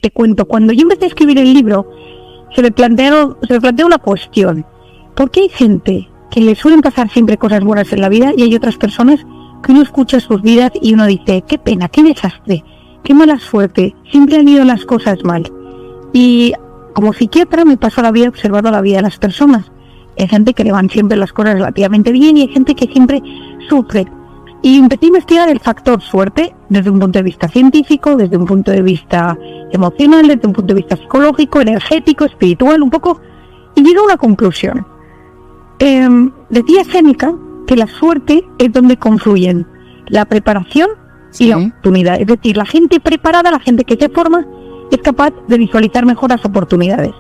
te cuento, cuando yo empecé a escribir el libro, se me planteó una cuestión. ¿Por qué hay gente que le suelen pasar siempre cosas buenas en la vida y hay otras personas que uno escucha sus vidas y uno dice, qué pena, qué desastre, qué mala suerte, siempre han ido las cosas mal? Y como psiquiatra me paso la vida observando la vida de las personas. Hay gente que le van siempre las cosas relativamente bien y hay gente que siempre sufre. Y empecé a investigar el factor suerte desde un punto de vista científico, desde un punto de vista emocional, desde un punto de vista psicológico, energético, espiritual, un poco, y llegué a una conclusión. Decía Séneca que la suerte es donde confluyen la preparación y la oportunidad. Es decir, la gente preparada, la gente que se forma, es capaz de visualizar mejor las oportunidades.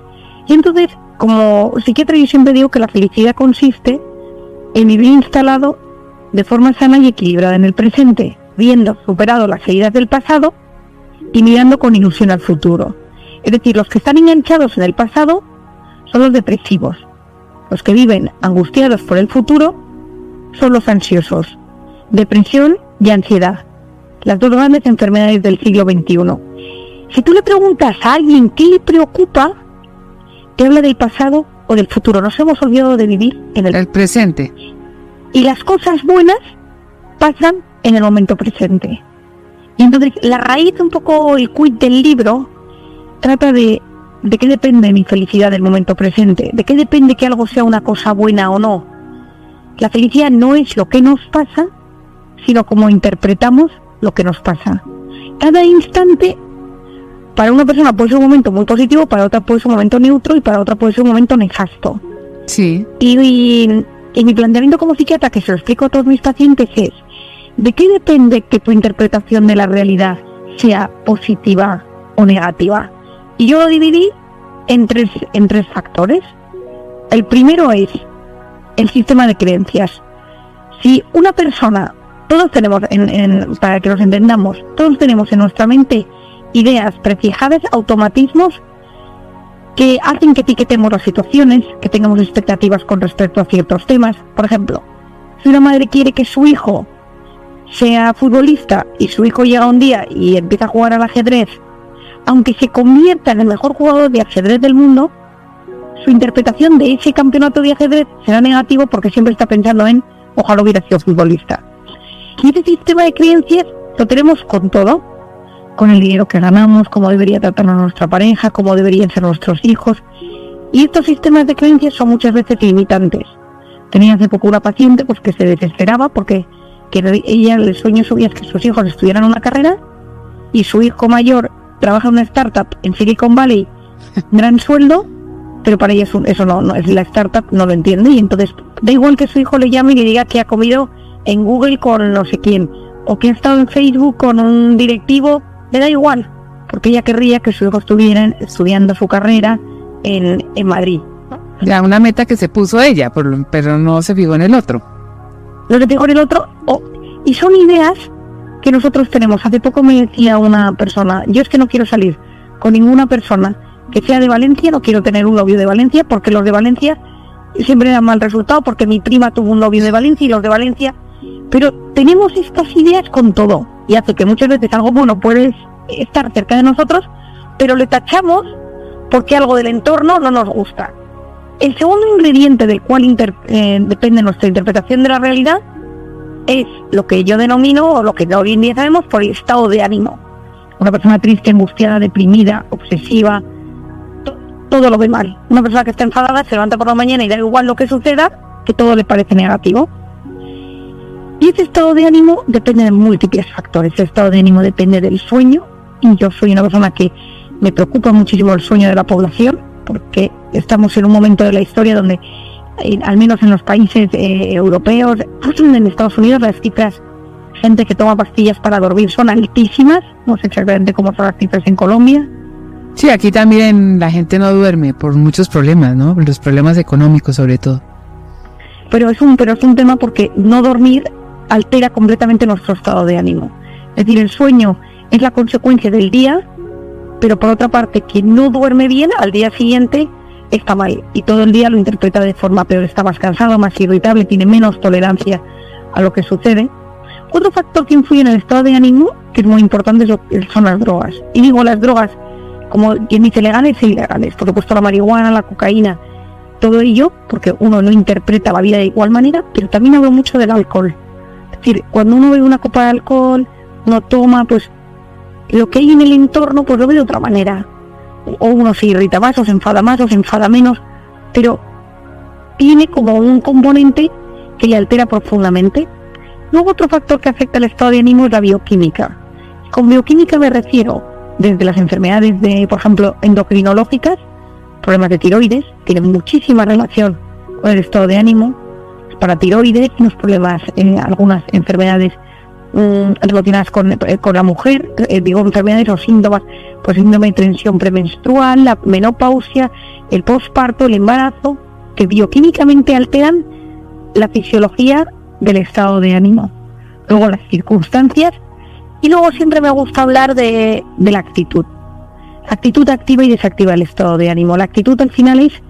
Y entonces, como psiquiatra, yo siempre digo que la felicidad consiste en vivir instalado de forma sana y equilibrada en el presente, viendo superado las heridas del pasado y mirando con ilusión al futuro. Es decir, los que están enganchados en el pasado son los depresivos. Los que viven angustiados por el futuro son los ansiosos. Depresión y ansiedad, las dos grandes enfermedades del siglo XXI. Si tú le preguntas a alguien qué le preocupa, te habla del pasado o del futuro. Nos hemos olvidado de vivir en el presente. Y las cosas buenas pasan en el momento presente. Y entonces la raíz, un poco el quid del libro, trata de qué depende mi felicidad del momento presente, de qué depende que algo sea una cosa buena o no. La felicidad no es lo que nos pasa, sino cómo interpretamos lo que nos pasa. Cada instante, para una persona puede ser un momento muy positivo, para otra puede ser un momento neutro y para otra puede ser un momento nefasto. Sí. Y mi planteamiento como psiquiatra, que se lo explico a todos mis pacientes, es ¿de qué depende que tu interpretación de la realidad sea positiva o negativa? Y yo lo dividí en tres factores. El primero es el sistema de creencias. Si una persona, todos tenemos, para que nos entendamos, todos tenemos en nuestra mente ideas prefijadas, automatismos que hacen que etiquetemos las situaciones, que tengamos expectativas con respecto a ciertos temas. Por ejemplo, si una madre quiere que su hijo sea futbolista y su hijo llega un día y empieza a jugar al ajedrez, aunque se convierta en el mejor jugador de ajedrez del mundo, su interpretación de ese campeonato de ajedrez será negativo porque siempre está pensando en ojalá hubiera sido futbolista. Y ese sistema de creencias lo tenemos con todo, con el dinero que ganamos, cómo debería tratarnos nuestra pareja, cómo deberían ser nuestros hijos. Y estos sistemas de creencias son muchas veces limitantes. Tenía hace poco una paciente pues que se desesperaba porque ella, el sueño suyo es que sus hijos estudiaran una carrera y su hijo mayor trabaja en una startup en Silicon Valley, gran sueldo, pero para ella eso no es, la startup no lo entiende, y entonces da igual que su hijo le llame y le diga que ha comido en Google con no sé quién, o que ha estado en Facebook con un directivo, le da igual, porque ella querría que su hijo estuviera estudiando su carrera en Madrid. Ya, una meta que se puso ella, pero no se fijó en el otro. No se fijó en el otro, y son ideas que nosotros tenemos. Hace poco me decía una persona, yo es que no quiero salir con ninguna persona que sea de Valencia, no quiero tener un novio de Valencia, porque los de Valencia siempre dan mal resultado, porque mi prima tuvo un novio de Valencia y los de Valencia... Pero tenemos estas ideas con todo, y hace que muchas veces algo bueno puede estar cerca de nosotros, pero le tachamos porque algo del entorno no nos gusta. El segundo ingrediente del cual depende nuestra interpretación de la realidad es lo que yo denomino, o lo que hoy en día sabemos, por el estado de ánimo. Una persona triste, angustiada, deprimida, obsesiva, todo lo ve mal. Una persona que está enfadada se levanta por la mañana y da igual lo que suceda, que todo le parece negativo. Y ese estado de ánimo depende de múltiples factores. El estado de ánimo depende del sueño, y yo soy una persona que me preocupa muchísimo el sueño de la población, porque estamos en un momento de la historia donde, al menos en los países europeos, en Estados Unidos, las cifras, gente que toma pastillas para dormir son altísimas. No sé exactamente cómo son las cifras en Colombia. Sí, aquí también la gente no duerme por muchos problemas, ¿no? Los problemas económicos sobre todo. Pero es un tema porque no dormir altera completamente nuestro estado de ánimo. Es decir, el sueño es la consecuencia del día, pero por otra parte, quien no duerme bien al día siguiente está mal, y todo el día lo interpreta de forma peor, está más cansado, más irritable, tiene menos tolerancia a lo que sucede. Otro factor que influye en el estado de ánimo, que es muy importante, son las drogas. Y digo las drogas como quien dice, legales e ilegales. Por supuesto la marihuana, la cocaína, todo ello, porque uno no interpreta la vida de igual manera, pero también hablo mucho del alcohol. Es decir, cuando uno bebe una copa de alcohol, uno toma, pues lo que hay en el entorno, pues lo ve de otra manera. O uno se irrita más, o se enfada más, o se enfada menos, pero tiene como un componente que le altera profundamente. Luego otro factor que afecta al estado de ánimo es la bioquímica. Con bioquímica me refiero desde las enfermedades de, por ejemplo, endocrinológicas, problemas de tiroides, tienen muchísima relación con el estado de ánimo, paratiroides, unos problemas, algunas enfermedades relacionadas con la mujer, digo enfermedades o síntomas, pues síndrome de tensión premenstrual, la menopausia, el posparto, el embarazo, que bioquímicamente alteran la fisiología del estado de ánimo. Luego las circunstancias, y luego siempre me gusta hablar de la actitud. Actitud activa y desactiva el estado de ánimo. La actitud al final es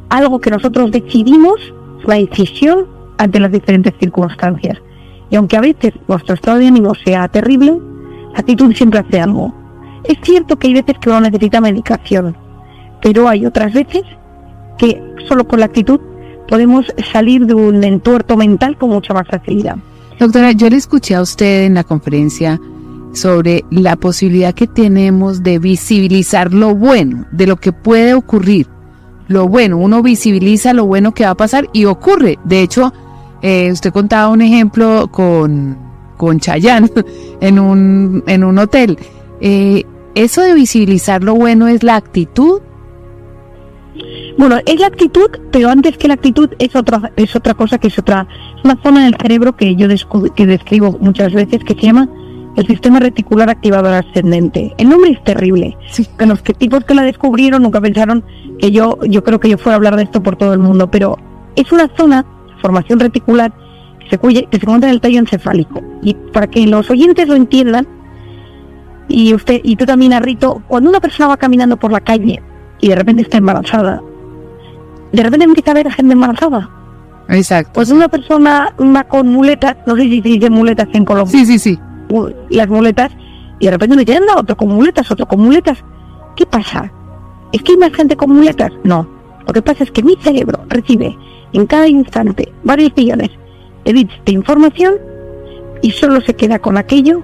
algo que nosotros decidimos, la decisión ante las diferentes circunstancias. Y aunque a veces nuestro estado de ánimo sea terrible, la actitud siempre hace algo. Es cierto que hay veces que uno necesita medicación, pero hay otras veces que solo con la actitud podemos salir de un entuerto mental con mucha más facilidad. Doctora, yo le escuché a usted en la conferencia sobre la posibilidad que tenemos de visibilizar lo bueno, de lo que puede ocurrir. Lo bueno, uno visibiliza lo bueno que va a pasar y ocurre. De hecho, usted contaba un ejemplo con Chayanne en un hotel. ¿Eso de visibilizar lo bueno es la actitud? Bueno, es la actitud, pero antes que la actitud es otra cosa, que es una zona del cerebro que yo describo muchas veces, que se llama el sistema reticular activador ascendente. El nombre es terrible. Sí. Que los tipos que la descubrieron nunca pensaron que yo creo que yo fuera a hablar de esto por todo el mundo, pero es una zona, formación reticular, que se encuentra en el tallo encefálico. Y para que los oyentes lo entiendan, y tú también, Rito, cuando una persona va caminando por la calle y de repente está embarazada, de repente empieza a ver a gente embarazada. Exacto. Pues una persona va con muletas, no sé si se dice muletas en Colombia. Sí. Las muletas, y de repente me dicen, anda, otro con muletas. ¿Qué pasa? ¿Es que hay más gente con muletas? No. Lo que pasa es que mi cerebro recibe en cada instante varios millones de bits de información y solo se queda con aquello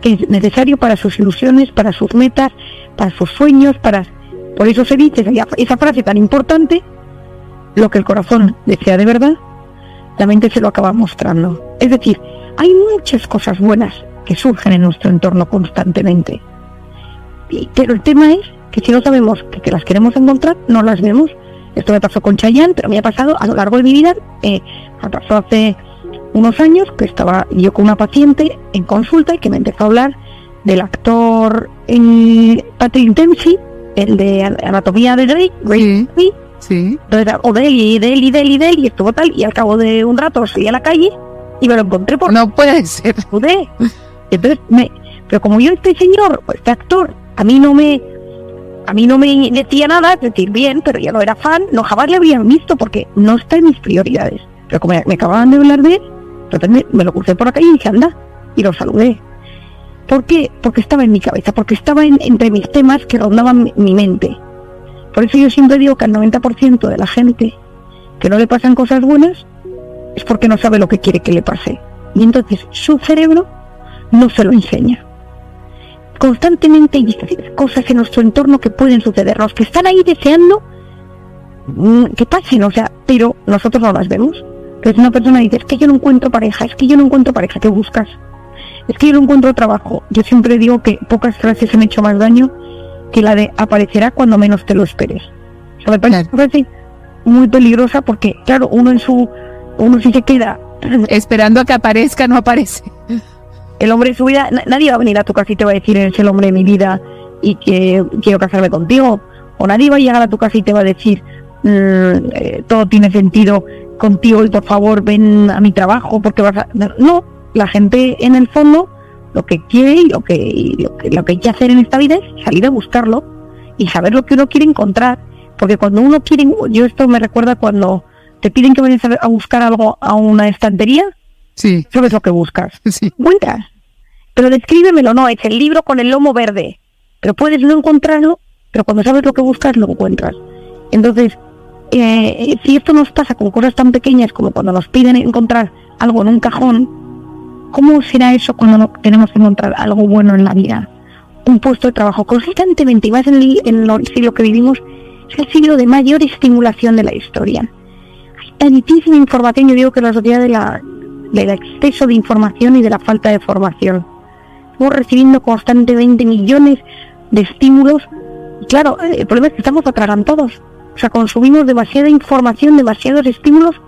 que es necesario para sus ilusiones, para sus metas, para sus sueños, por eso se dice esa frase tan importante: lo que el corazón desea de verdad, la mente se lo acaba mostrando. Es decir, hay muchas cosas buenas que surgen en nuestro entorno constantemente. Pero el tema es que si no sabemos que las queremos encontrar, no las vemos. Esto me pasó con Chayanne, pero me ha pasado a lo largo de mi vida. Me pasó hace unos años que estaba yo con una paciente en consulta y que me empezó a hablar del actor Patrick Dempsey, el de Anatomía de Grey. Sí. Entonces, o de él, y estuvo tal, y al cabo de un rato salí a la calle y me lo encontré por... No puede ser. Entonces, pero como yo, este señor, este actor, a mí no me decía nada, es decir, bien, pero yo no era fan, no, jamás le había visto porque no está en mis prioridades. Pero como me acababan de hablar de él, entonces me lo crucé por la calle y dije, anda, y lo saludé. ¿Por qué? Porque estaba en mi cabeza, porque estaba entre mis temas que rondaban mi mente. Por eso yo siempre digo que al 90% de la gente que no le pasan cosas buenas es porque no sabe lo que quiere que le pase. Y entonces su cerebro no se lo enseña. Constantemente hay cosas en nuestro entorno que pueden sucedernos, que están ahí deseando que pasen, pero nosotros no las vemos. Entonces una persona dice, es que yo no encuentro pareja, ¿qué buscas? Es que yo no encuentro trabajo. Yo siempre digo que pocas frases han hecho más daño que la de aparecerá cuando menos te lo esperes. Me parece una frase muy peligrosa porque, claro, uno si se queda esperando a que aparezca, no aparece. El hombre de su vida, nadie va a venir a tu casa y te va a decir, eres el hombre de mi vida y que quiero casarme contigo. O nadie va a llegar a tu casa y te va a decir, todo tiene sentido contigo y por favor ven a mi trabajo porque vas a... No, la gente en el fondo lo que quiere y lo que hay que hacer en esta vida es salir a buscarlo y saber lo que uno quiere encontrar. Porque cuando uno quiere, esto me recuerda cuando te piden que vayas a buscar algo a una estantería. Sí. ¿Sabes lo que buscas? Sí. Cuentas. Pero descríbemelo, no, es el libro con el lomo verde. pero puedes no encontrarlo, pero cuando sabes lo que buscas, lo encuentras. Entonces, si esto nos pasa con cosas tan pequeñas como cuando nos piden encontrar algo en un cajón, ¿cómo será eso cuando no tenemos que encontrar algo bueno en la vida? Un puesto de trabajo constantemente, y más en el siglo que vivimos, es el siglo de mayor estimulación de la historia. Hay tantísima información, yo digo que la sociedad del exceso de información y de la falta de formación. Estamos recibiendo constantemente millones de estímulos, y claro, el problema es que estamos atragantados. O sea, consumimos demasiada información, demasiados estímulos,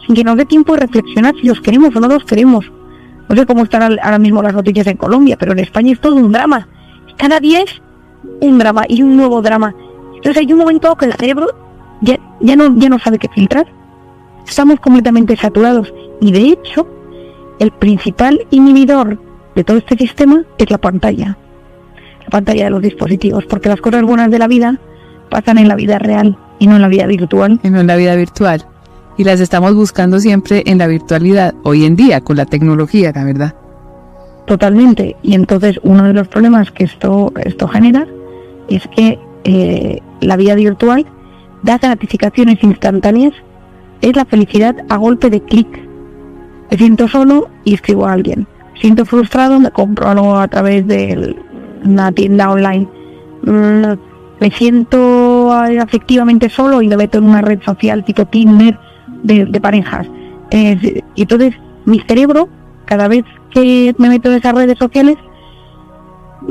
sin que nos dé tiempo de reflexionar si los queremos o no los queremos. No sé cómo están ahora mismo las noticias en Colombia, pero en España es todo un drama. Cada día es un drama y un nuevo drama. Entonces hay un momento que el cerebro ya no sabe qué filtrar. Estamos completamente saturados. Y de hecho, el principal inhibidor de todo este sistema es la pantalla. La pantalla de los dispositivos, porque las cosas buenas de la vida pasan en la vida real y no en la vida virtual. Y no en la vida virtual. Y las estamos buscando siempre en la virtualidad, hoy en día, con la tecnología, la verdad. Totalmente. Y entonces uno de los problemas que esto genera es que la vida virtual da gratificaciones instantáneas, es la felicidad a golpe de clic. Me siento solo y escribo a alguien. Me siento frustrado, me compro algo a través de una tienda online. Me siento afectivamente solo y me meto en una red social tipo Tinder de parejas. Y entonces mi cerebro, cada vez que me meto en esas redes sociales,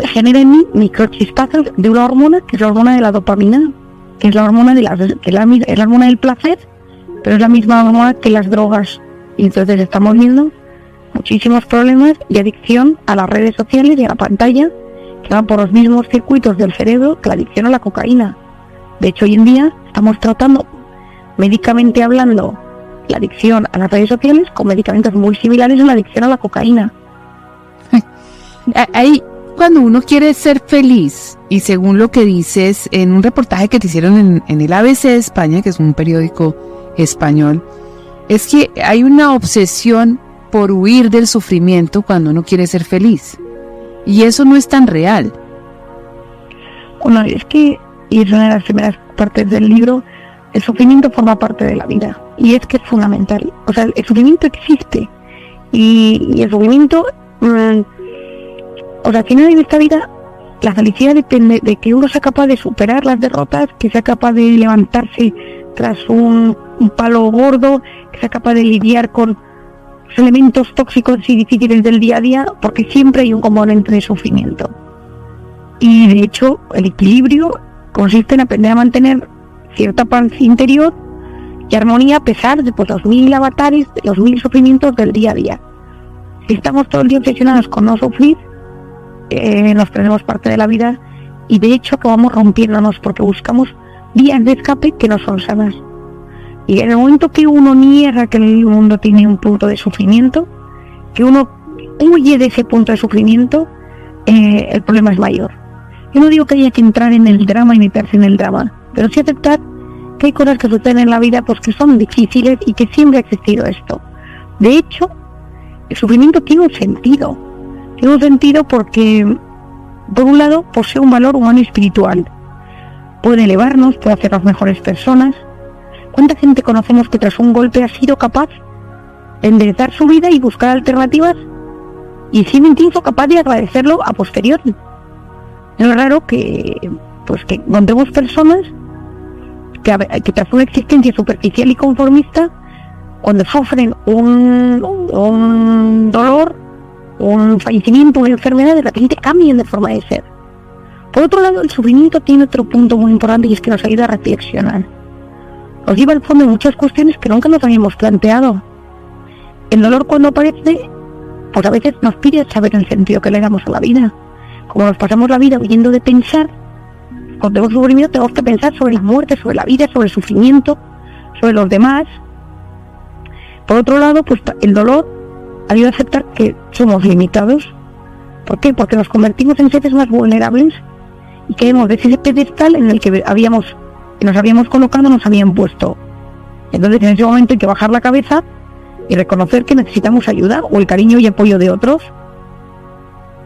genera en mí microchispazos de una hormona que es la hormona de la dopamina, que es la hormona es la hormona del placer, pero es la misma hormona que las drogas. Y entonces estamos viendo muchísimos problemas de adicción a las redes sociales y a la pantalla, que van por los mismos circuitos del cerebro que la adicción a la cocaína. De hecho, hoy en día estamos tratando, médicamente hablando, la adicción a las redes sociales con medicamentos muy similares a la adicción a la cocaína. Ahí, cuando uno quiere ser feliz, y según lo que dices en un reportaje que te hicieron en el ABC de España, que es un periódico español, es que hay una obsesión por huir del sufrimiento cuando uno quiere ser feliz. Y eso no es tan real. Bueno, es que, y es una de las primeras partes del libro, el sufrimiento forma parte de la vida. Y es que es fundamental. O sea, el sufrimiento existe. Y el sufrimiento... o sea, al final en esta vida, la felicidad depende de que uno sea capaz de superar las derrotas, que sea capaz de levantarse tras un palo gordo, que sea capaz de lidiar con los elementos tóxicos y difíciles del día a día, porque siempre hay un componente de sufrimiento. Y de hecho, el equilibrio consiste en aprender a mantener cierta paz interior y armonía a pesar de los 1000 avatares, de los 1000 sufrimientos del día a día. Si estamos todo el día obsesionados con no sufrir, nos perdemos parte de la vida y de hecho acabamos rompiéndonos porque buscamos vías de escape que no son sanas. Y en el momento que uno niega que el mundo tiene un punto de sufrimiento, que uno huye de ese punto de sufrimiento, el problema es mayor. Yo no digo que haya que entrar en el drama y meterse en el drama, pero sí aceptar que hay cosas que suceden en la vida pues que son difíciles y que siempre ha existido esto. De hecho, el sufrimiento tiene un sentido. Tiene un sentido porque, por un lado, posee un valor humano y espiritual. Puede elevarnos, puede hacernos mejores personas. ¿Cuánta gente conocemos que tras un golpe ha sido capaz de enderezar su vida y buscar alternativas? Y sí, incluso capaz de agradecerlo a posteriori. No es raro que encontremos personas que tras una existencia superficial y conformista, cuando sufren un dolor, un fallecimiento, una enfermedad, de repente cambian de forma de ser. Por otro lado, el sufrimiento tiene otro punto muy importante y es que nos ayuda a reflexionar. Nos lleva al fondo de muchas cuestiones que nunca nos habíamos planteado. El dolor, cuando aparece, pues a veces nos pide saber el sentido que le damos a la vida. Como nos pasamos la vida huyendo de pensar, cuando tenemos sufrimiento tenemos que pensar sobre la muerte, sobre la vida, sobre el sufrimiento, sobre los demás. Por otro lado, pues el dolor ayuda a aceptar que somos limitados. ¿Por qué? Porque nos convertimos en seres más vulnerables y caemos de ese pedestal en el que nos habíamos colocado, nos habían puesto. Entonces, en ese momento hay que bajar la cabeza y reconocer que necesitamos ayuda o el cariño y apoyo de otros.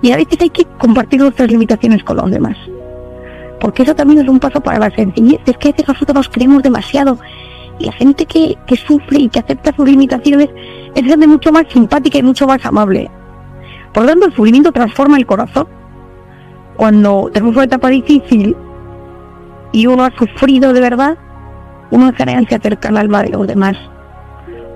Y a veces hay que compartir nuestras limitaciones con los demás. Porque eso también es un paso para la sencillez. Es que a veces nosotros nos creemos demasiado. Y la gente que sufre y que acepta sus limitaciones es gente mucho más simpática y mucho más amable. Por lo tanto, el sufrimiento transforma el corazón. Cuando tenemos una etapa difícil y uno ha sufrido de verdad, uno en general se acerca al alma de los demás.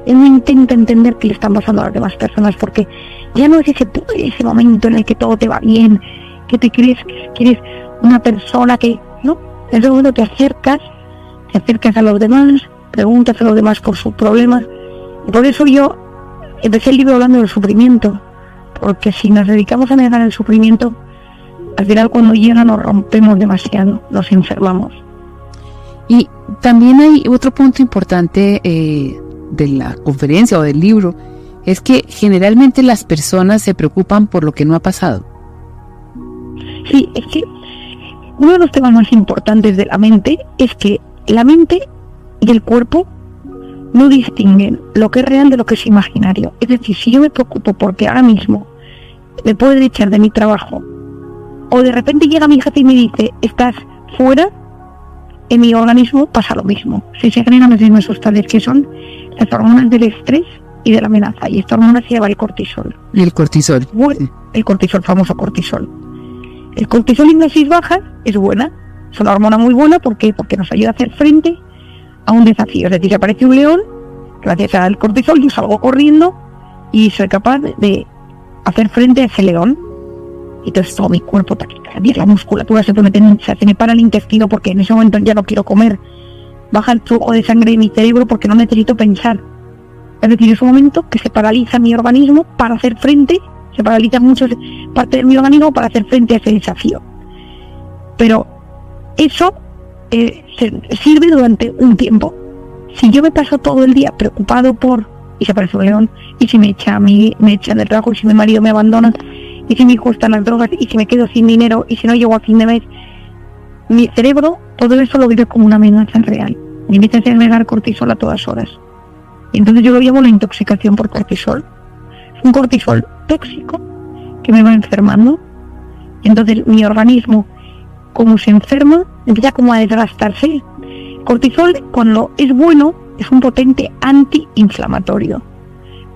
Uno intenta entender qué le están pasando a las demás personas, porque ya no es ese momento en el que todo te va bien, que te crees que eres una persona que... No, en ese momento te acercas a los demás, preguntas a los demás por sus problemas. Y por eso yo empecé el libro hablando del sufrimiento, porque si nos dedicamos a negar el sufrimiento, al final cuando llega nos rompemos demasiado, nos enfermamos. Y también hay otro punto importante de la conferencia o del libro, es que generalmente las personas se preocupan por lo que no ha pasado. Sí, es que uno de los temas más importantes de la mente es que la mente y el cuerpo no distinguen lo que es real de lo que es imaginario. Es decir, si yo me preocupo porque ahora mismo me pueden echar de mi trabajo, o de repente llega mi jefe y me dice, estás fuera, en mi organismo pasa lo mismo. Se generan las mismas sustancias que son las hormonas del estrés y de la amenaza. Y esta hormona se llama el cortisol. Y el cortisol. Bueno, sí. El cortisol, famoso cortisol. El cortisol en dosis bajas es buena. Es una hormona muy buena porque nos ayuda a hacer frente a un desafío. Es decir, si aparece un león, gracias al cortisol yo salgo corriendo y soy capaz de hacer frente a ese león. Y entonces todo mi cuerpo taquicardia, la musculatura se me para el intestino porque en ese momento ya no quiero comer. Baja el flujo de sangre de mi cerebro porque no necesito pensar. Es decir, es un momento que se paraliza mi organismo para hacer frente, se paraliza mucho parte de mi organismo para hacer frente a ese desafío. Pero eso sirve durante un tiempo. Si yo me paso todo el día preocupado y se aparece un león, y si me echan del trabajo, y si mi marido me abandona, y si mi hijo está en las drogas, y si me quedo sin dinero, y si no llego a fin de mes, mi cerebro todo eso lo vive como una amenaza real. Y empieza a segregar cortisol a todas horas. Y entonces yo lo llamo la intoxicación por cortisol. Es un cortisol tóxico que me va enfermando. Y entonces mi organismo, como se enferma, empieza como a desgastarse. Cortisol, cuando es bueno, es un potente antiinflamatorio.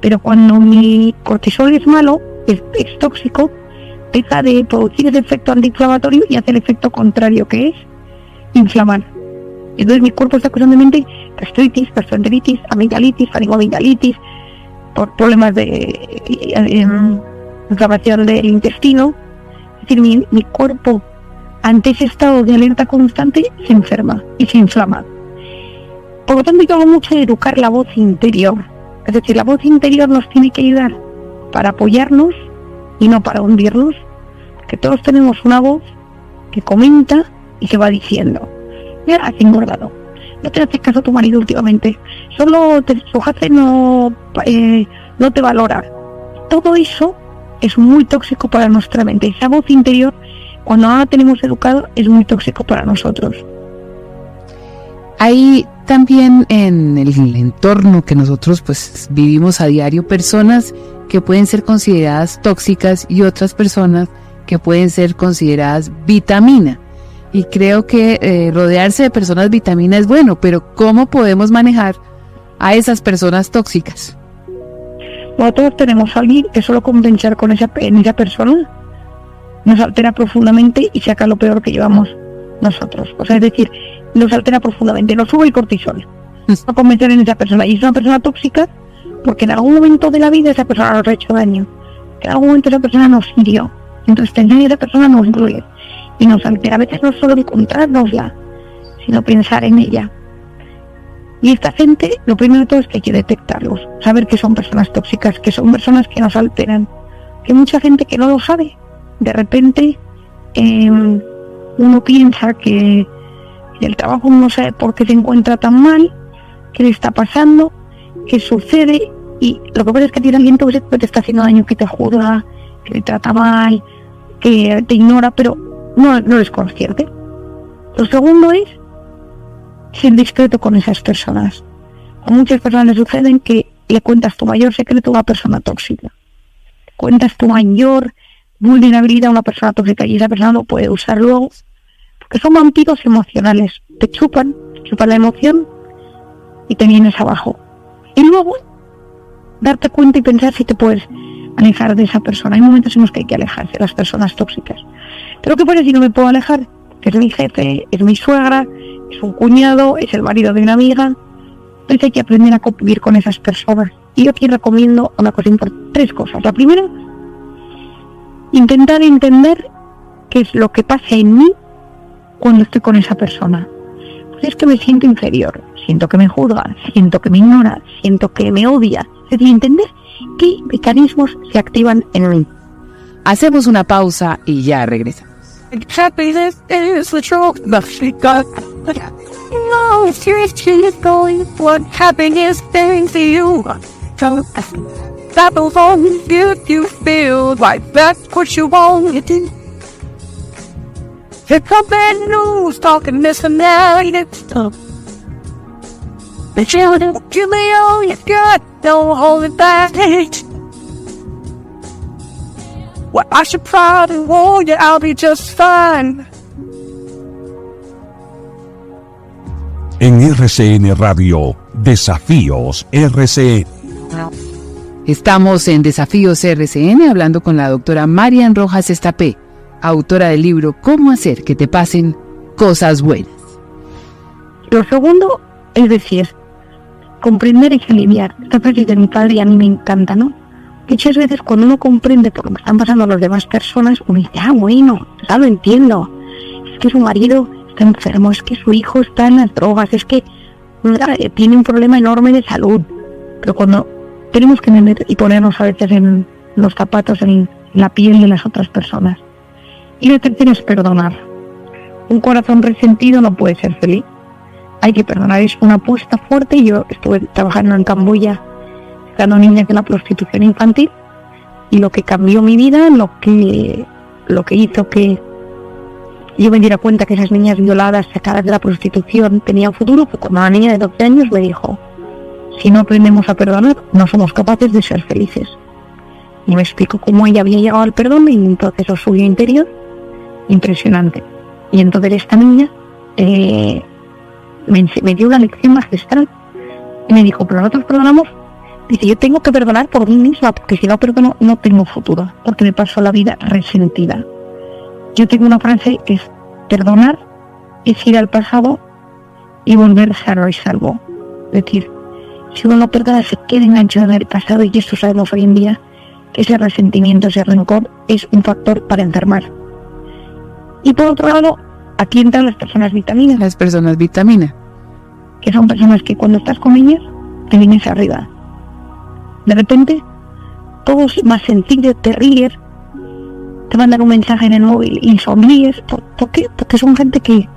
Pero cuando mi cortisol es malo, es tóxico, deja de producir ese efecto antiinflamatorio y hace el efecto contrario, que es inflamar. Entonces mi cuerpo está constantemente gastritis, gastroenteritis, amigdalitis, faringoamigdalitis, por problemas de inflamación del intestino. Es decir, mi cuerpo ante ese estado de alerta constante se enferma y se inflama. Por lo tanto, yo hago mucho de educar la voz interior. Es decir, la voz interior nos tiene que ayudar para apoyarnos y no para hundirnos. Que todos tenemos una voz que comenta y que va diciendo: mira, has engordado, no te haces caso a tu marido últimamente, solo su jefe no te valora. Todo eso es muy tóxico para nuestra mente. Esa voz interior, cuando no la tenemos educado, es muy tóxico para nosotros. Hay también en el entorno que nosotros pues vivimos a diario personas que pueden ser consideradas tóxicas y otras personas que pueden ser consideradas vitamina. Y creo que rodearse de personas vitamina es bueno, pero ¿cómo podemos manejar a esas personas tóxicas? Bueno, todos tenemos a alguien que solo con pensar en esa persona nos altera profundamente y saca lo peor que llevamos nosotros. O sea, es decir, nos altera profundamente, nos sube el cortisol. No con pensar en esa persona. Y es una persona tóxica porque en algún momento de la vida esa persona nos ha hecho daño. En algún momento esa persona nos hirió. Entonces pensar en esa persona nos duele y nos altera. A veces no solo encontrárnosla, sino pensar en ella. Y esta gente, lo primero de todo es que hay que detectarlos, saber que son personas tóxicas, que son personas que nos alteran, que hay mucha gente que no lo sabe. De repente uno piensa que el trabajo no sabe por qué se encuentra tan mal, qué le está pasando, qué sucede, y lo que pasa es que tiene alguien que te está haciendo daño, que te juzga, que te trata mal, que te ignora, pero no eres consciente. Lo segundo es ser discreto con esas personas. A muchas personas les suceden que le cuentas tu mayor secreto a una persona tóxica. Cuentas tu mayor vulnerabilidad a una persona tóxica y esa persona lo puede usar luego, porque son vampiros emocionales, te chupan la emoción y te vienes abajo. Y luego darte cuenta y pensar si te puedes alejar de esa persona. Hay momentos en los que hay que alejarse de las personas tóxicas. Pero ¿qué pasa si no me puedo alejar? Que es mi jefe, es mi suegra, es un cuñado, es el marido de una amiga. Entonces hay que aprender a convivir con esas personas. Y yo aquí recomiendo una cosa importante, 3 cosas. La primera, intentar entender qué es lo que pasa en mí cuando estoy con esa persona. Pues es que me siento inferior, siento que me juzga, siento que me ignora, siento que me odia. Es decir, entender qué mecanismos se activan en mí. Hacemos una pausa y ya regresamos. Happiness is the truth, nothing got. No, seriously, it's going. What happiness brings to you? That will only give you feel like that's what you want it to. Here come bad news, talking this and that, it's stuff. But you give me all you got, don't hold it back. Well, I should probably warn you, I'll be just fine. En RCN Radio, Desafíos RCN. Estamos en Desafíos RCN hablando con la doctora Marian Rojas Estapé, autora del libro Cómo hacer que te pasen cosas buenas. Lo segundo es decir, comprender es aliviar. Esta frase de mi padre y a mí me encanta, ¿no? Muchas veces cuando uno comprende por lo que están pasando las demás personas, uno dice, bueno, ya lo entiendo. Es que su marido está enfermo, es que su hijo está en las drogas, es que tiene un problema enorme de salud. Pero cuando tenemos que entender y ponernos a veces en los zapatos, en la piel de las otras personas. Y la tercera es perdonar. Un corazón resentido no puede ser feliz. Hay que perdonar, es una apuesta fuerte. Yo estuve trabajando en Camboya, sacando niñas de la prostitución infantil, y lo que cambió mi vida, lo que hizo que yo me diera cuenta que esas niñas violadas, sacadas de la prostitución, tenían futuro, fue cuando una niña de 12 años me dijo, si no aprendemos a perdonar, no somos capaces de ser felices. Y me explicó cómo ella había llegado al perdón y un proceso suyo interior impresionante. Y entonces esta niña me dio una lección magistral y me dijo, pero nosotros perdonamos. Dice, yo tengo que perdonar por mí misma, porque si no perdono no tengo futuro, porque me paso la vida resentida. Yo tengo una frase que es, perdonar es ir al pasado y volver sano y salvo. Es decir, si uno no perdona se queda enganchado en el pasado, y esto sabemos hoy en día, que ese resentimiento, ese rencor es un factor para enfermar. Y por otro lado, aquí entran las personas vitaminas. Las personas vitamina. Que son personas que cuando estás con ellas te vienes arriba. De repente, todo es más sencillo, te ríes, te mandan un mensaje en el móvil y sonríes. ¿Por qué? Porque son gente que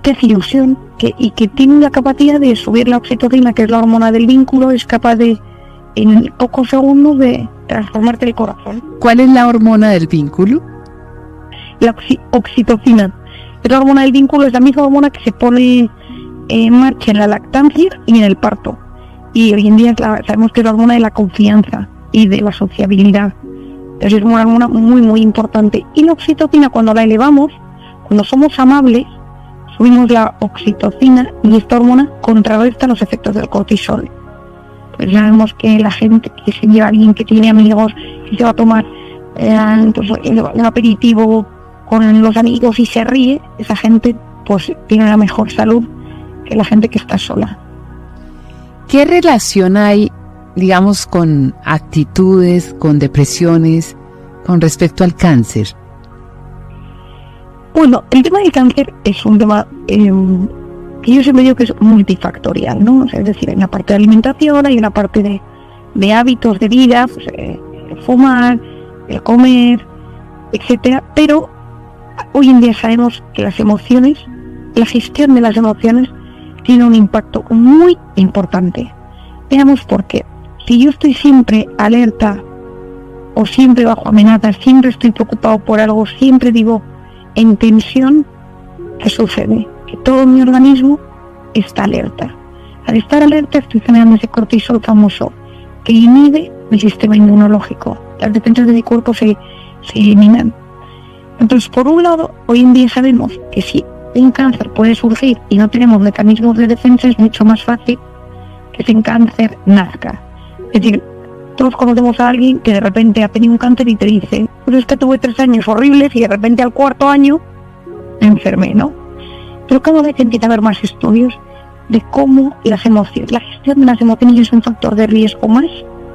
te hace ilusión y que tiene la capacidad de subir la oxitocina, que es la hormona del vínculo, es capaz de, en pocos segundos, de transformarte el corazón. ¿Cuál es la hormona del vínculo? La oxitocina. La hormona del vínculo es la misma hormona que se pone en marcha en la lactancia y en el parto. Y hoy en día sabemos que es la hormona de la confianza y de la sociabilidad. Entonces es una hormona muy, muy importante. Y la oxitocina, cuando la elevamos, cuando somos amables, subimos la oxitocina y esta hormona contrarresta los efectos del cortisol. Pues sabemos que la gente que se lleva a alguien que tiene amigos, que se va a tomar pues, un aperitivo con los amigos y se ríe, esa gente pues tiene la mejor salud que la gente que está sola. ¿Qué relación hay, digamos, con actitudes, con depresiones, con respecto al cáncer? Bueno, el tema del cáncer es un tema que yo siempre digo que es multifactorial, ¿no? O sea, es decir, hay una parte de alimentación, hay una parte de hábitos de vida, pues, el fumar, el comer, etcétera. Pero hoy en día sabemos que las emociones, la gestión de las emociones, tiene un impacto muy importante. Veamos por qué. Si yo estoy siempre alerta o siempre bajo amenaza, siempre estoy preocupado por algo, siempre digo en tensión, ¿qué sucede? Que todo mi organismo está alerta. Al estar alerta estoy generando ese cortisol famoso que inhibe el sistema inmunológico. Las defensas de mi cuerpo se se eliminan. Entonces, por un lado, hoy en día sabemos que si un cáncer puede surgir y no tenemos mecanismos de defensa, es mucho más fácil que ese cáncer nazca. Es decir, todos conocemos a alguien que de repente ha tenido un cáncer y te dice, pues es que tuve 3 años horribles y de repente al 4.º año me enfermé, ¿no? Pero cada vez empieza a haber más estudios de cómo las emociones, la gestión de las emociones es un factor de riesgo más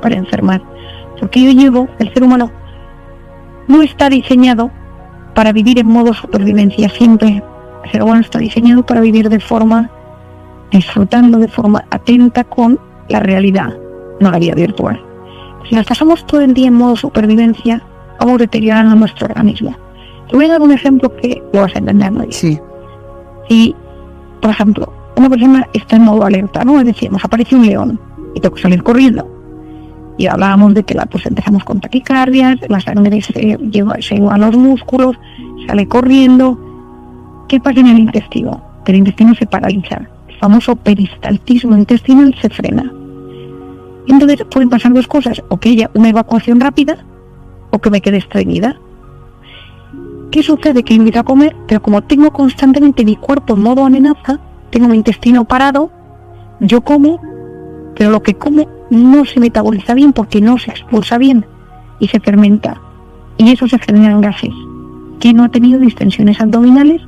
para enfermar. Porque el ser humano no está diseñado para vivir en modo supervivencia siempre. El ser humano está diseñado para vivir disfrutando de forma atenta con la realidad, no la vida virtual. Si nos pasamos todo el día en modo supervivencia, vamos deteriorando nuestro organismo. Te voy a dar un ejemplo que lo vas a entender, ¿no? Sí. Si, por ejemplo, una persona está en modo alerta, ¿no? Es decir, nos aparece un león y tengo que salir corriendo. Y hablábamos de que pues empezamos con taquicardias, la sangre se lleva a los músculos, sale corriendo. ¿Qué pasa en el intestino? Que el intestino se paraliza. El famoso peristaltismo intestinal se frena. Y entonces pueden pasar 2 cosas, o que haya una evacuación rápida, o que me quede estreñida. ¿Qué sucede? Que invito a comer, pero como tengo constantemente mi cuerpo en modo amenaza, tengo mi intestino parado, yo como, pero lo que como no se metaboliza bien porque no se expulsa bien y se fermenta. Y eso se genera en gases. ¿Quién no ha tenido distensiones abdominales?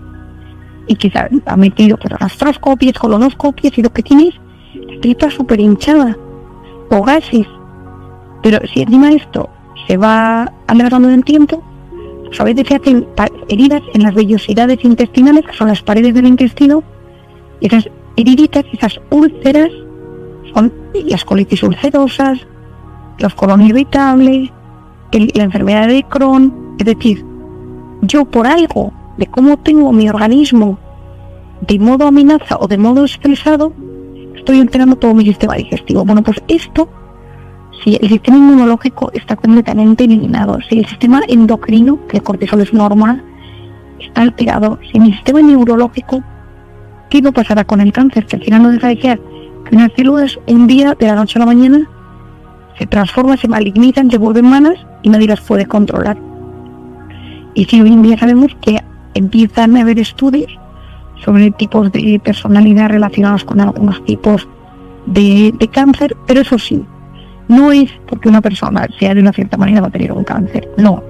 Y quizás ha metido gastroscopias, colonoscopias y lo que tienes, la tripa súper hinchada o gases. Pero si encima esto se va alargando en el tiempo, pues a veces se hacen heridas en las vellosidades intestinales, que son las paredes del intestino, y esas heriditas, esas úlceras, son las colitis ulcerosas, los colon irritables, la enfermedad de Crohn. Es decir, yo por algo de cómo tengo mi organismo de modo amenaza o de modo estresado, estoy alterando todo mi sistema digestivo. Bueno, pues esto, si el sistema inmunológico está completamente eliminado, si el sistema endocrino, que el cortisol es una hormona, está alterado, si mi sistema neurológico, ¿qué no pasará con el cáncer? Que al final no deja de ser que unas células un día de la noche a la mañana se transforman, se malignizan, se vuelven malas y nadie las puede controlar. Y si hoy en día sabemos que empiezan a haber estudios sobre tipos de personalidad relacionados con algunos tipos de cáncer, pero eso sí, no es porque una persona sea de una cierta manera va a tener un cáncer, no,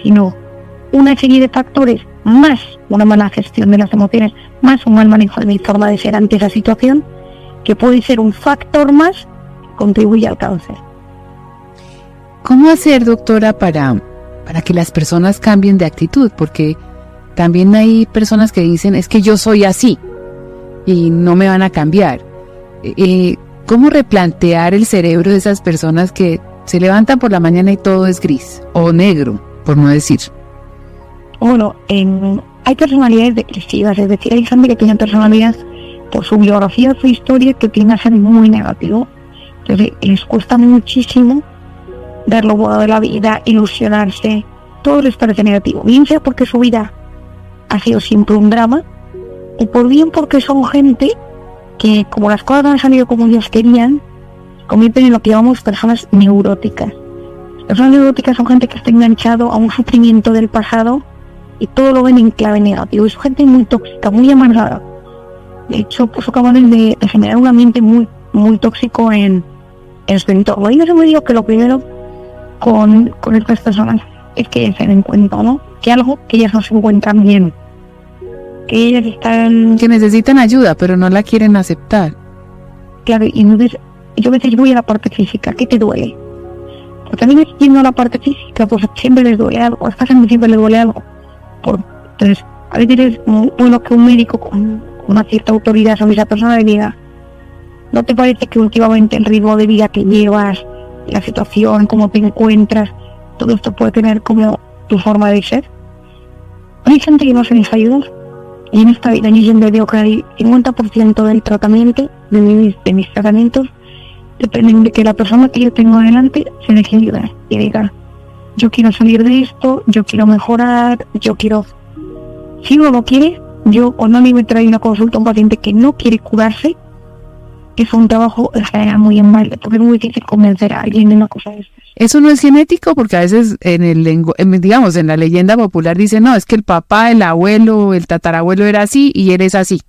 sino una serie de factores, más una mala gestión de las emociones, más un mal manejo de mi forma de ser ante esa situación, que puede ser un factor más que contribuye al cáncer. ¿Cómo hacer, doctora, para que las personas cambien de actitud? Porque también hay personas que dicen, es que yo soy así y no me van a cambiar. ¿Cómo replantear el cerebro de esas personas que se levantan por la mañana y todo es gris o negro, por no decir? Bueno, hay personalidades depresivas, es decir, hay gente que tiene personalidad por su biografía, su historia, que tiende a ser muy negativo. Entonces les cuesta muchísimo ver lo bueno de la vida, ilusionarse, todo les parece negativo, bien sea porque su vida ha sido siempre un drama, o por bien porque son gente que, como las cosas no han salido como ellos querían, se convierten en lo que llamamos personas neuróticas. Las personas neuróticas son gente que está enganchado a un sufrimiento del pasado y todo lo ven en clave negativo. Es gente muy tóxica, muy amargada. De hecho, pues acaban de generar un ambiente muy, muy tóxico en su entorno. Y yo siempre digo que lo primero con estas personas es que se den cuenta, ¿no? Que algo que ellas no se encuentran bien, que ellas están... Que necesitan ayuda, pero no la quieren aceptar. Claro, y entonces yo a veces voy a la parte física. ¿Qué te duele? Porque a mí yendo a la parte física, pues siempre les duele algo, a esta gente siempre les duele algo. Entonces, a veces es bueno que un médico con una cierta autoridad sobre esa persona le diga, ¿no te parece que últimamente el ritmo de vida que llevas, la situación, cómo te encuentras, todo esto puede tener como tu forma de ser? Hay gente que no se les ayuda, y en esta vida yo siempre digo que el 50% del tratamiento, de mis tratamientos, dependen de que la persona que yo tengo delante se deje ayudar y diga, yo quiero salir de esto, yo quiero mejorar, yo quiero... Si uno lo quiere, yo cuando a mí me trae una consulta un paciente que no quiere curarse, que es un trabajo en general muy en balde, porque es muy difícil convencer a alguien de una cosa de estas. Eso no es genético, porque a veces digamos, en la leyenda popular dicen, no, es que el papá, el abuelo, el tatarabuelo era así y eres así.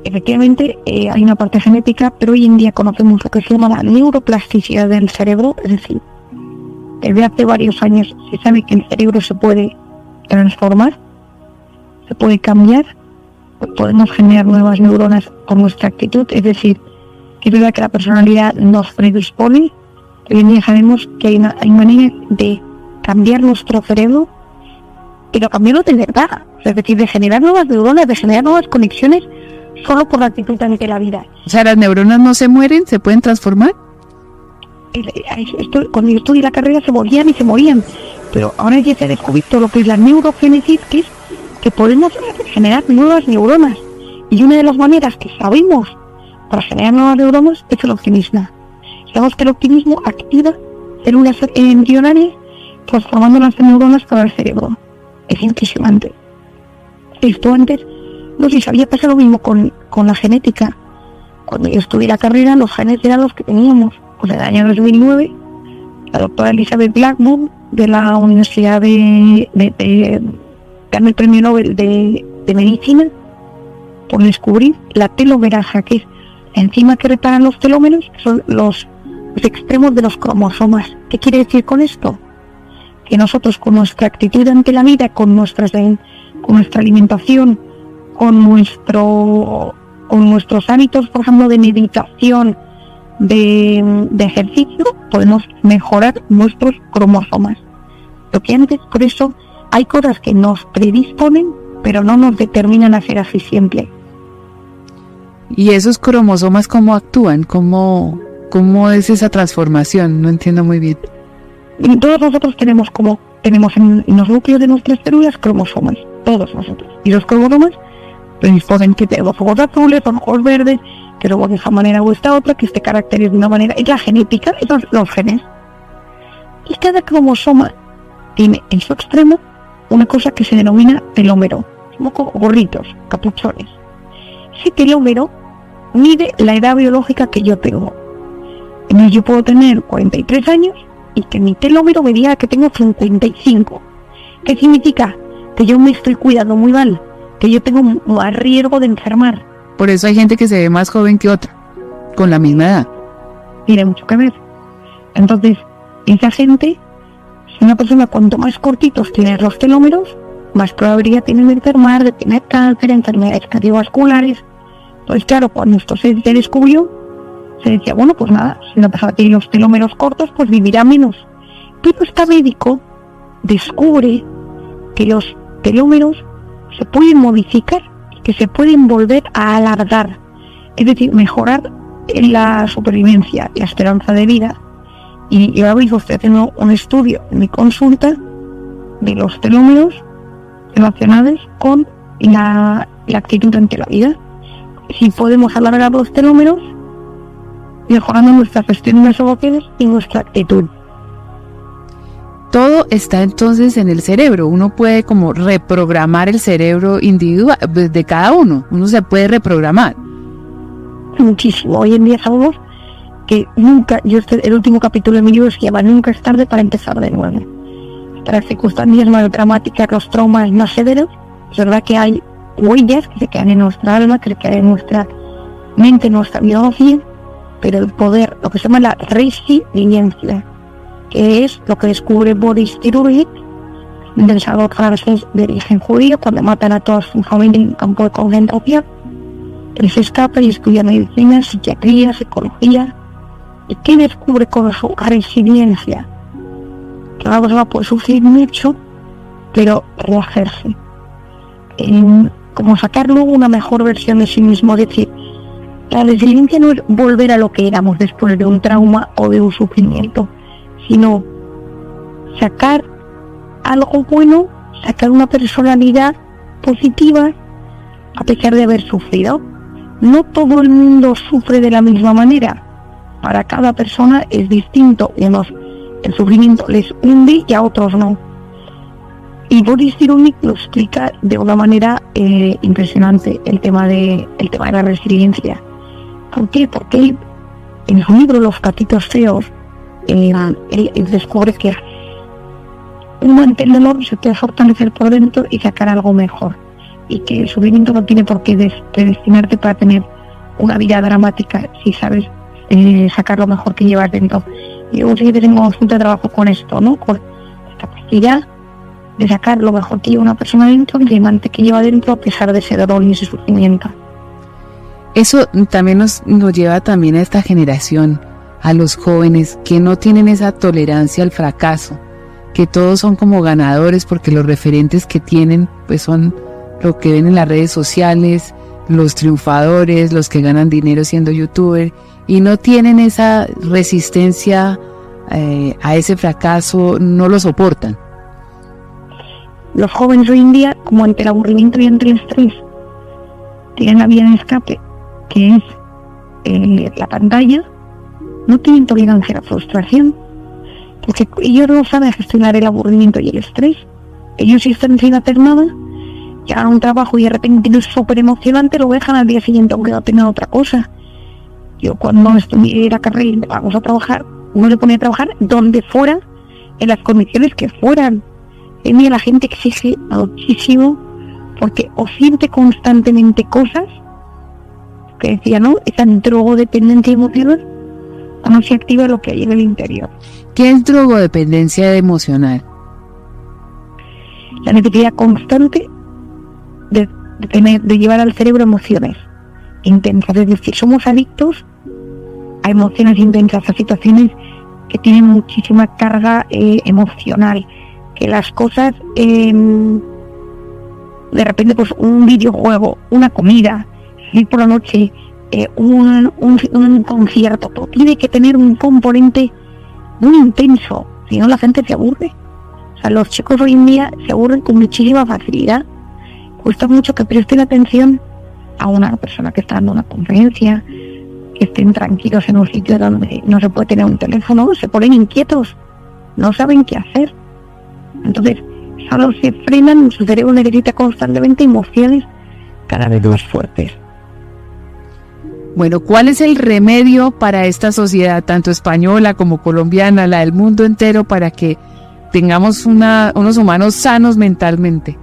Efectivamente, hay una parte genética, pero hoy en día conocemos lo que se llama la neuroplasticidad del cerebro, es decir, desde hace varios años se sabe que el cerebro se puede transformar, se puede cambiar, pues podemos generar nuevas neuronas con nuestra actitud, es decir, que es verdad que la personalidad nos predispone. Hoy en día sabemos que hay maneras de cambiar nuestro cerebro, pero cambiarlo de verdad, es decir, de generar nuevas neuronas, de generar nuevas conexiones, solo por la actitud ante la vida. O sea, las neuronas no se mueren, se pueden transformar. Cuando yo estudié la carrera se morían y se morían, pero ahora ya se ha descubierto lo que es la neurogénesis, que es que podemos generar nuevas neuronas, y una de las maneras que sabemos para generar nuevas neuronas es el optimismo. Sabemos que el optimismo activa células embrionarias transformándolas en neuronas para el cerebro. Es impresionante. Esto antes no se sabía, pasa lo mismo con la genética. Cuando yo estudié la carrera, los genes eran los que teníamos. Pues en el año 2009, la doctora Elizabeth Blackburn de la Universidad ganó el premio Nobel de Medicina por descubrir la telomerasa, que es la enzima que repara los telómeros, que son los extremos de los cromosomas. ¿Qué quiere decir con esto? Que nosotros, con nuestra actitud ante la vida, con nuestra alimentación, con nuestros hábitos, por ejemplo, de meditación, de ejercicio, podemos mejorar nuestros cromosomas. Lo que antes, por eso, hay cosas que nos predisponen, pero no nos determinan a ser así siempre. ¿Y esos cromosomas cómo actúan? ¿Cómo es esa transformación? No entiendo muy bien. Y todos nosotros tenemos en los núcleos de nuestras células cromosomas, todos nosotros. Y los cromosomas predisponen que tenemos ojos azules, ojos verdes, que luego de esa manera o esta otra, que este carácter es de una manera. Es la genética, son los genes. Y cada cromosoma tiene en su extremo una cosa que se denomina telómero. Son como gorritos, capuchones. Ese telómero mide la edad biológica que yo tengo. Entonces yo puedo tener 43 años y que mi telómero me diga que tengo 55. ¿Qué significa? Que yo me estoy cuidando muy mal, que yo tengo más riesgo de enfermar. Por eso hay gente que se ve más joven que otra, con la misma edad. Tiene mucho que ver. Entonces, esa gente, si una persona cuanto más cortitos tiene los telómeros, más probabilidad tiene de enfermar, de tener cáncer, enfermedades cardiovasculares. Entonces, claro, cuando esto se descubrió, se decía, bueno, pues nada, si una persona tiene los telómeros cortos, pues vivirá menos. Pero este médico descubre que los telómeros se pueden modificar, que se pueden volver a alargar, es decir, mejorar en la supervivencia, la esperanza de vida. Y ahora mismo estoy haciendo un estudio en mi consulta de los telómeros relacionados con la actitud ante la vida. Si podemos alargar los telómeros, mejorando nuestra gestión de las emociones y nuestra actitud. Todo está entonces en el cerebro. Uno puede como reprogramar el cerebro individual de cada uno. Uno se puede reprogramar. Muchísimo. Hoy en día sabemos que nunca, el último capítulo de mi libro se llama Nunca es tarde para empezar de nuevo. Hasta las circunstancias más dramáticas, los traumas más severos, es verdad que hay huellas que se quedan en nuestra alma, que se quedan en nuestra mente, en nuestra biología, pero el poder, lo que se llama la resiliencia, que es lo que descubre Boris Cyrulnik, un pensador francés de origen judío, cuando matan a toda su familia en un campo de concentración. Él se escapa y estudia medicina, psiquiatría, psicología. ¿Y qué descubre con su resiliencia? Que la persona puede sufrir mucho, pero rehacerse. Como sacar luego una mejor versión de sí mismo. Es decir, la resiliencia no es volver a lo que éramos después de un trauma o de un sufrimiento, sino sacar algo bueno, sacar una personalidad positiva a pesar de haber sufrido. No todo el mundo sufre de la misma manera. Para cada persona es distinto. Y además, el sufrimiento les hunde y a otros no. Y Boris Cyrulnik lo explica de una manera impresionante, el tema de la resiliencia. ¿Por qué? Porque él, en su libro Los gatitos feos, él descubre que uno ante el dolor se puede fortalecer por dentro y sacar algo mejor, y que el sufrimiento no tiene por qué predestinarte para tener una vida dramática si sabes sacar lo mejor que llevas dentro. Y yo sí que tengo bastante trabajo con esto, ¿no? Con esta capacidad de sacar lo mejor que lleva una persona dentro, el diamante que lleva dentro, a pesar de ese dolor y ese sufrimiento. Eso también nos lleva también a esta generación, a los jóvenes que no tienen esa tolerancia al fracaso, que todos son como ganadores porque los referentes que tienen pues son lo que ven en las redes sociales, los triunfadores, los que ganan dinero siendo youtuber, y no tienen esa resistencia a ese fracaso, no lo soportan. Los jóvenes hoy en día, como ante el aburrimiento y ante el estrés, tienen la vía de escape, que es la pantalla, no tienen tolerancia a la frustración, porque ellos no saben gestionar el aburrimiento y el estrés. Ellos, si están sin hacer nada, llegan a un trabajo y de repente es súper emocionante, lo dejan al día siguiente aunque no tengan otra cosa. Yo cuando estudié la carrera y vamos a trabajar, uno se pone a trabajar donde fuera, en las condiciones que fueran. En mí la gente exige muchísimo porque o siente constantemente cosas, que decía, ¿no? Esa drogodependencia emocional, o no se activa lo que hay en el interior. ¿Qué es drogodependencia emocional? La necesidad constante de llevar al cerebro emociones intensas, es decir, somos adictos a emociones intensas, a situaciones que tienen muchísima carga emocional, que las cosas de repente pues un videojuego, una comida, ir por la noche, un concierto, todo tiene que tener un componente muy intenso, si no la gente se aburre. O sea, los chicos hoy en día se aburren con muchísima facilidad. Cuesta mucho que presten atención a una persona que está dando una conferencia, que estén tranquilos en un sitio donde no se puede tener un teléfono, se ponen inquietos, no saben qué hacer. Entonces, solo se frenan, su cerebro necesita constantemente emociones cada vez más fuertes. Bueno, ¿cuál es el remedio para esta sociedad, tanto española como colombiana, la del mundo entero, para que tengamos unos humanos sanos mentalmente?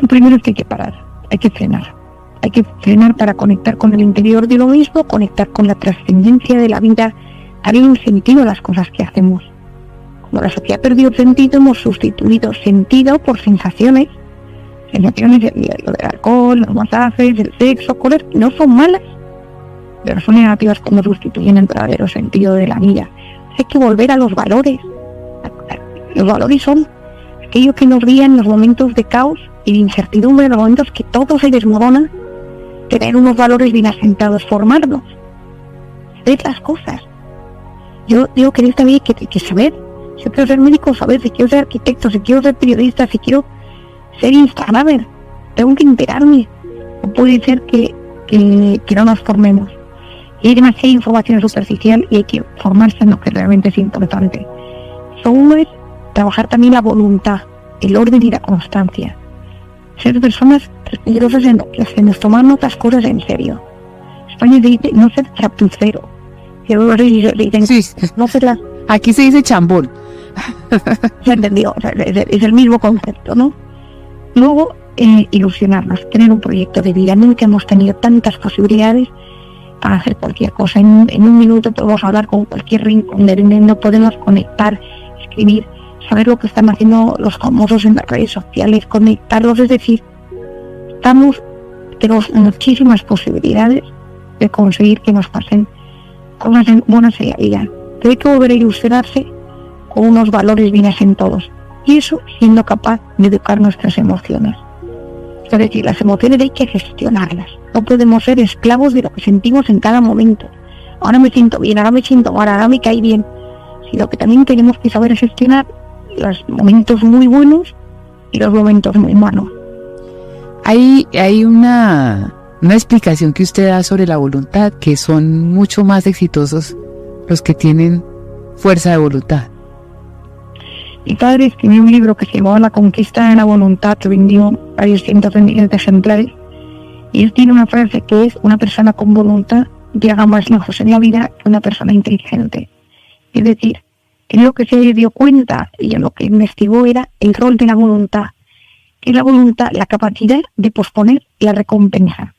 Lo primero es que hay que parar, hay que frenar. Hay que frenar para conectar con el interior de uno mismo, conectar con la trascendencia de la vida, darle un sentido a las cosas que hacemos. Como la sociedad perdió el sentido, hemos sustituido sentido por sensaciones. Sensaciones, lo del alcohol, los masajes, el sexo, cosas que no son malas, pero son negativas cuando sustituyen el verdadero sentido de la vida. Hay que volver a los valores. Los valores son aquellos que nos guían en los momentos de caos y de incertidumbre, en los momentos que todo se desmorona. Tener unos valores bien asentados, formarnos, hacer las cosas. Yo digo que en esta vida hay que saber. Si quiero ser médico, saber. Si quiero ser arquitecto, si quiero ser periodista, si quiero ser instagramer, tengo que enterarme. No puede ser que no nos formemos. Y hay demasiada información superficial y hay que formarse en lo que realmente es importante. Uno es trabajar también la voluntad, el orden y la constancia. Ser personas respetuosas en lo que hacemos, tomarnos las cosas en serio. España se dice no ser chapucero. Sí. No ser las... Aquí se dice chambón. Se entendió, o sea, es el mismo concepto, ¿no? Luego, ilusionarnos, tener un proyecto de vida. Nunca hemos tenido tantas posibilidades para hacer cualquier cosa. En un minuto podemos hablar con cualquier rincón del mundo, podemos conectar, escribir, saber lo que están haciendo los famosos en las redes sociales, conectarlos, es decir, tenemos muchísimas posibilidades de conseguir que nos pasen cosas buenas en la vida. Pero hay que volver a ilusionarse con unos valores bien asentados, y eso siendo capaz de educar nuestras emociones. Es decir, las emociones hay que gestionarlas, no podemos ser esclavos de lo que sentimos en cada momento. Ahora me siento bien, ahora me siento mal, ahora me cae bien, sino que también tenemos que saber gestionar los momentos muy buenos y los momentos muy malos. Hay una explicación que usted da sobre la voluntad, que son mucho más exitosos los que tienen fuerza de voluntad. Mi padre escribió un libro que se llamaba La conquista de la voluntad, que vendió varios cientos de miles de ejemplares, Y él tiene una frase que es: una persona con voluntad llega más lejos en la vida que una persona inteligente. Es decir, él lo que se dio cuenta y en lo que investigó era el rol de la voluntad. Que es la voluntad, la capacidad de posponer la recompensa.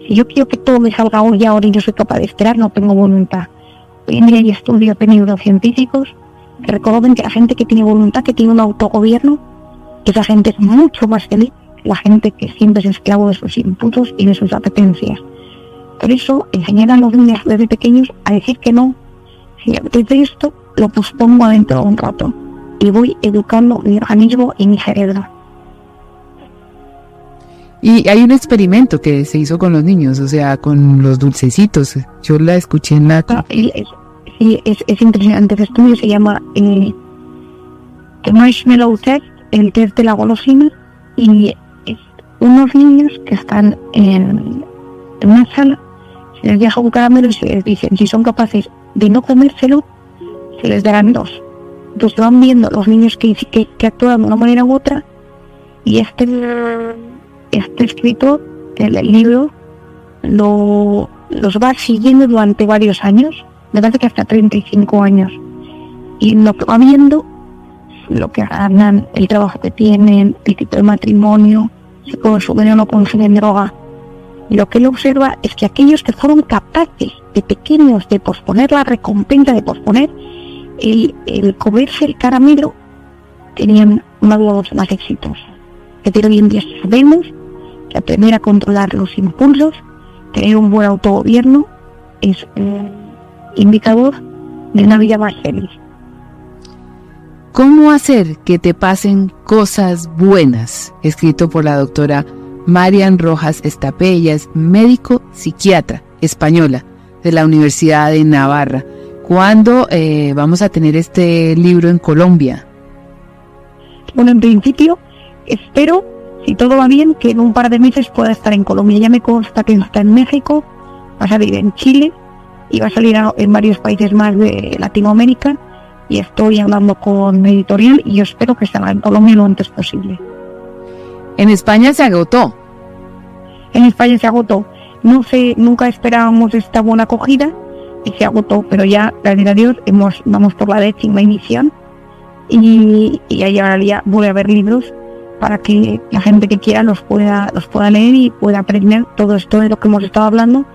Si yo quiero que todo me salga hoy y ahora y yo soy capaz de esperar, no tengo voluntad. Hoy en día hay estudios de neurocientíficos que reconocen que la gente que tiene voluntad, que tiene un autogobierno, esa gente es mucho más feliz que la gente que siempre es esclavo de sus impulsos y de sus apetencias. Por eso, enseñar a los niños desde pequeños a decir que no. Si me apetece esto, lo pospongo adentro de un rato y voy educando mi organismo y mi cerebro. Y hay un experimento que se hizo con los niños, o sea, con los dulcecitos. Yo la escuché en la... Es impresionante. Ese estudio se llama The Marshmallow Test, el test de la golosina, y es unos niños que están en una sala, se les deja un caramelo y se les dicen si son capaces de no comérselo, se les darán 2. Entonces van viendo los niños que actúan de una manera u otra, y este escritor, el libro, los va siguiendo durante varios años, me parece que hasta 35 años, y lo que va viendo, lo que ganan, el trabajo que tienen, el tipo de matrimonio, si consumen o no consumen droga. Y lo que él observa es que aquellos que fueron capaces de pequeños de posponer la recompensa, de posponer el comerse el caramelo, tenían una vida mucho más exitosa. Que hoy en día sabemos que aprender a controlar los impulsos, tener un buen autogobierno, es un indicador de una vida más feliz. ¿Cómo hacer que te pasen cosas buenas? Escrito por la doctora Marian Rojas Estapellas, médico psiquiatra española de la Universidad de Navarra. ¿Cuándo vamos a tener este libro en Colombia? Bueno, en principio, espero, si todo va bien, que en un par de meses pueda estar en Colombia. Ya me consta que está en México, va a salir en Chile y va a salir en varios países más de Latinoamérica. Y estoy hablando con editorial y yo espero que salga en Colombia lo antes posible. En España se agotó. En España se agotó. No sé, nunca esperábamos esta buena acogida y se agotó, pero ya, gracias a Dios, vamos por la 10ª edición y ahora ya vuelve a haber libros para que la gente que quiera los pueda leer y pueda aprender todo esto de lo que hemos estado hablando.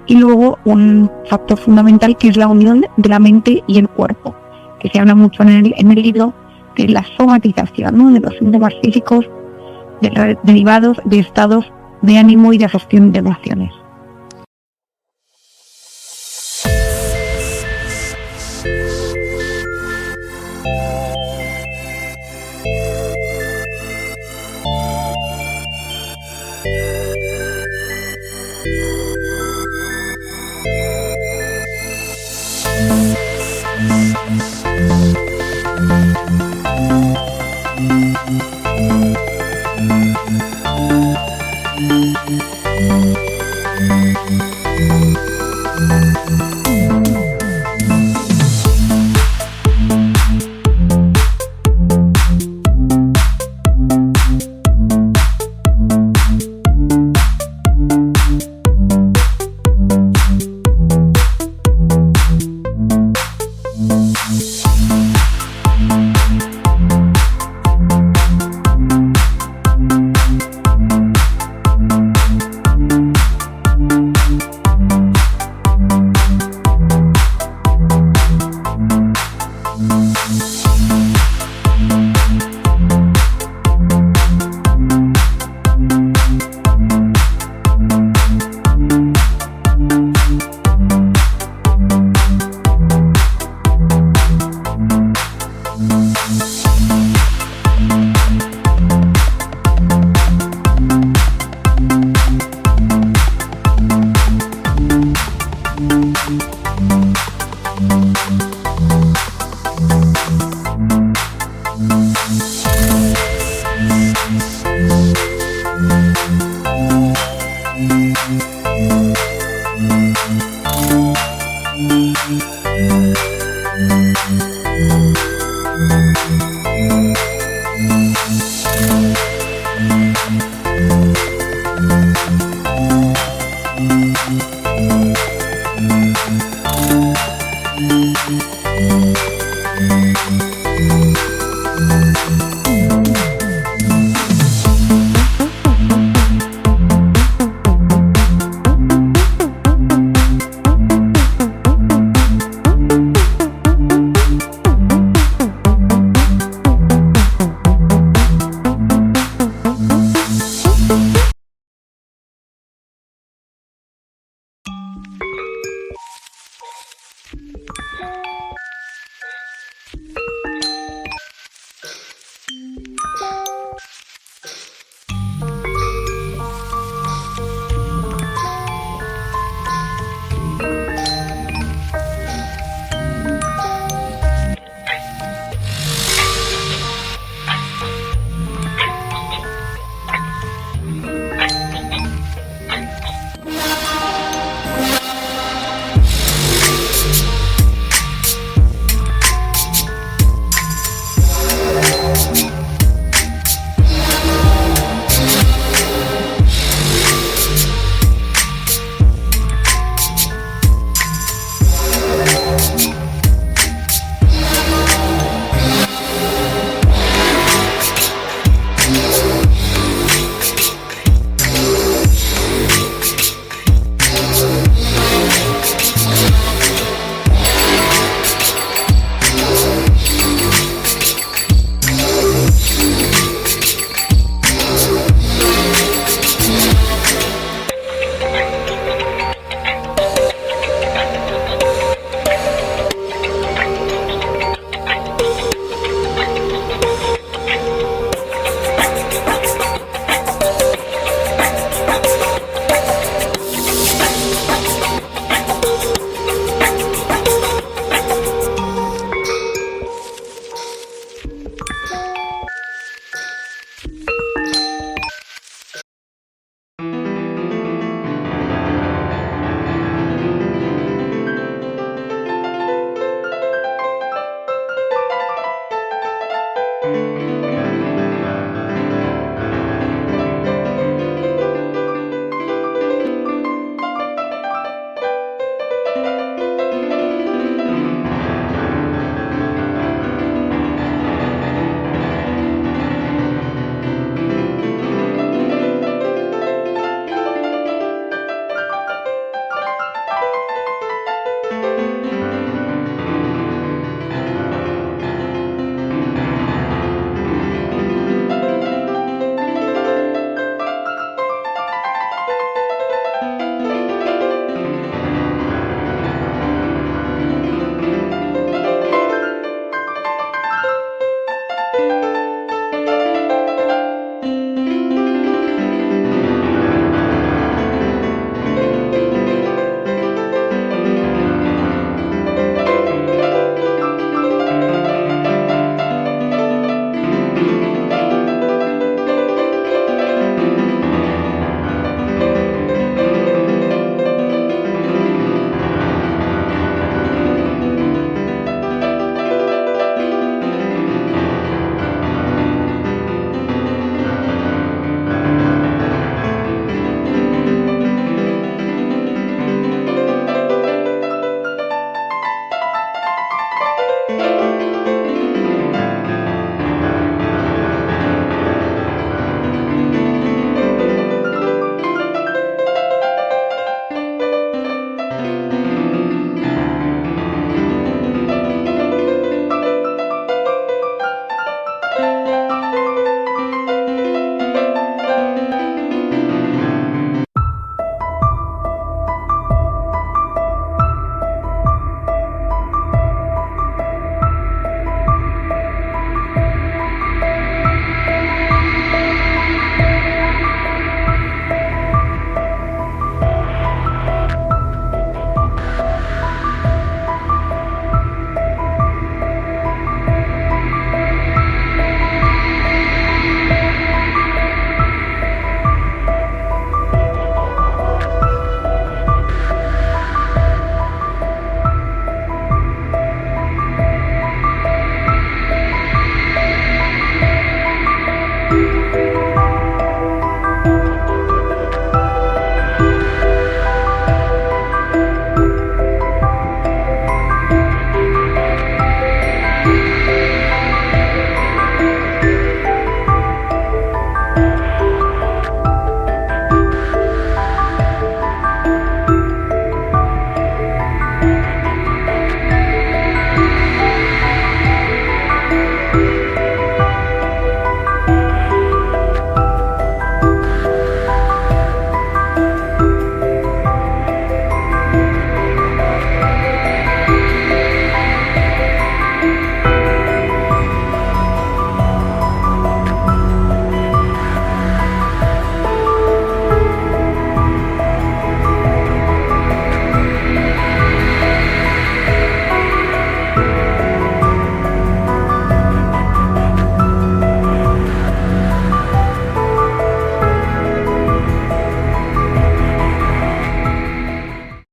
Y luego un factor fundamental que es la unión de la mente y el cuerpo, que se habla mucho en el libro, de la somatización, ¿no? De los síntomas físicos derivados de estados de ánimo y de gestión de emociones.